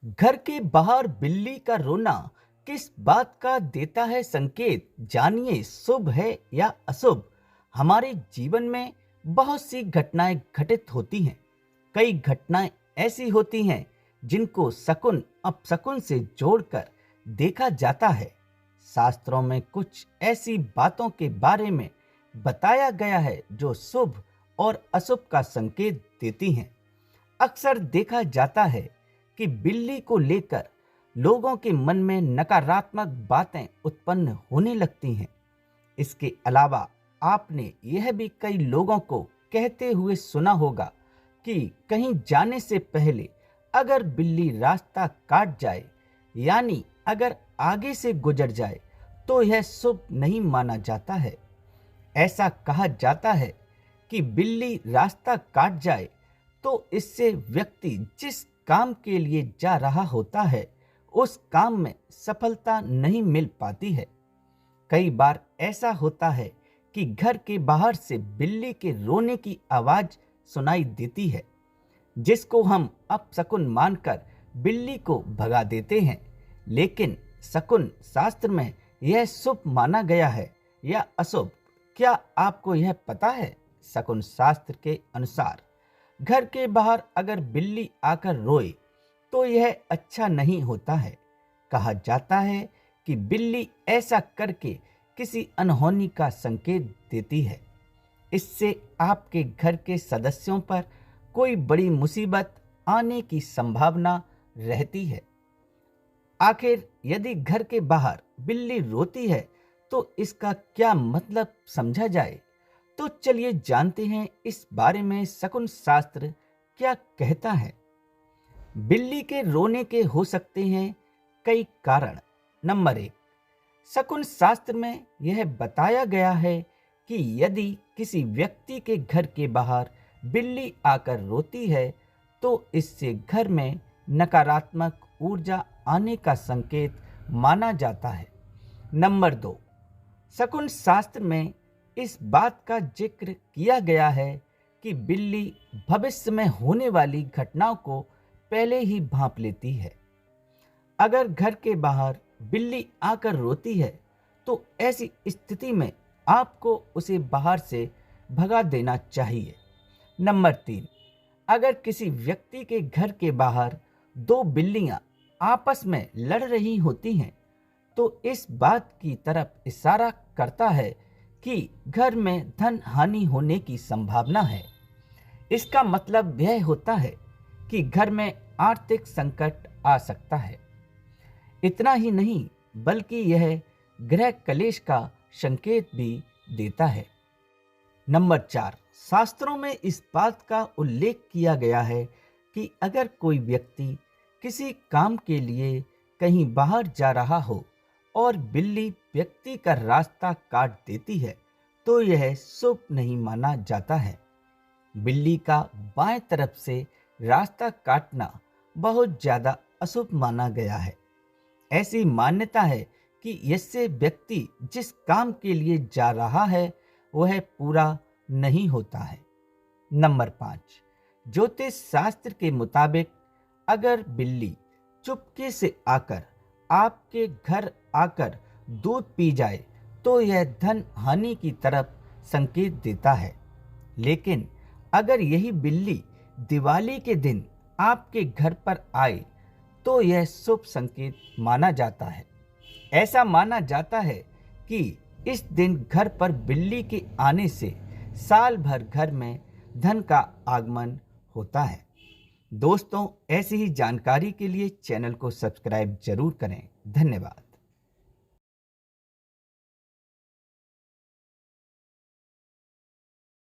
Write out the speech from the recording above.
घर के बाहर बिल्ली का रोना किस बात का देता है संकेत? जानिए, शुभ है या अशुभ। हमारे जीवन में बहुत सी घटनाएं घटित होती हैं। कई घटनाएं ऐसी होती हैं जिनको शकुन अपशकुन से जोड़कर देखा जाता है। शास्त्रों में कुछ ऐसी बातों के बारे में बताया गया है जो शुभ और अशुभ का संकेत देती हैं। अक्सर देखा जाता है कि बिल्ली को लेकर लोगों के मन में नकारात्मक बातें उत्पन्न होने लगती हैं। इसके अलावा आपने यह भी कई लोगों को कहते हुए सुना होगा कि कहीं जाने से पहले अगर बिल्ली रास्ता काट जाए, यानी अगर आगे से गुजर जाए, तो यह शुभ नहीं माना जाता है। ऐसा कहा जाता है कि बिल्ली रास्ता काट जाए तो इससे व्यक्ति जिस काम के लिए जा रहा होता है उस काम में सफलता नहीं मिल पाती है। कई बार ऐसा होता है कि घर के बाहर से बिल्ली के रोने की आवाज सुनाई देती है, जिसको हम अपशकुन मानकर बिल्ली को भगा देते हैं। लेकिन शकुन शास्त्र में यह शुभ माना गया है या अशुभ, क्या आपको यह पता है? शकुन शास्त्र के अनुसार घर के बाहर अगर बिल्ली आकर रोए तो यह अच्छा नहीं होता है। कहा जाता है कि बिल्ली ऐसा करके किसी अनहोनी का संकेत देती है। इससे आपके घर के सदस्यों पर कोई बड़ी मुसीबत आने की संभावना रहती है। आखिर यदि घर के बाहर बिल्ली रोती है तो इसका क्या मतलब समझा जाए? तो चलिए जानते हैं इस बारे में शकुन शास्त्र क्या कहता है। बिल्ली के रोने के हो सकते हैं कई कारण। नंबर 1, शकुन शास्त्र में यह बताया गया है कि यदि किसी व्यक्ति के घर के बाहर बिल्ली आकर रोती है तो इससे घर में नकारात्मक ऊर्जा आने का संकेत माना जाता है। नंबर 2, शकुन शास्त्र में इस बात का जिक्र किया गया है कि बिल्ली भविष्य में होने वाली घटनाओं को पहले ही भांप लेती है। अगर घर के बाहर बिल्ली आकर रोती है तो ऐसी स्थिति में आपको उसे बाहर से भगा देना चाहिए। नंबर 3, अगर किसी व्यक्ति के घर के बाहर दो बिल्लियां आपस में लड़ रही होती हैं तो इस बात की तरफ इशारा करता है कि घर में धन हानि होने की संभावना है। इसका मतलब यह होता है कि घर में आर्थिक संकट आ सकता है। इतना ही नहीं, बल्कि यह गृह कलेश का संकेत भी देता है। नंबर 4, शास्त्रों में इस बात का उल्लेख किया गया है कि अगर कोई व्यक्ति किसी काम के लिए कहीं बाहर जा रहा हो और बिल्ली व्यक्ति का रास्ता काट देती है तो यह शुभ नहीं माना जाता है। बिल्ली का बाएं तरफ से रास्ता काटना बहुत ज्यादा अशुभ माना गया है। ऐसी मान्यता है कि इससे व्यक्ति जिस काम के लिए जा रहा है वह पूरा नहीं होता है। नंबर 5, ज्योतिष शास्त्र के मुताबिक अगर बिल्ली चुपके से आकर आपके घर आकर दूध पी जाए तो यह धन हानि की तरफ संकेत देता है। लेकिन अगर यही बिल्ली दिवाली के दिन आपके घर पर आए तो यह शुभ संकेत माना जाता है। ऐसा माना जाता है कि इस दिन घर पर बिल्ली के आने से साल भर घर में धन का आगमन होता है। दोस्तों, ऐसी ही जानकारी के लिए चैनल को सब्सक्राइब जरूर करें। धन्यवाद।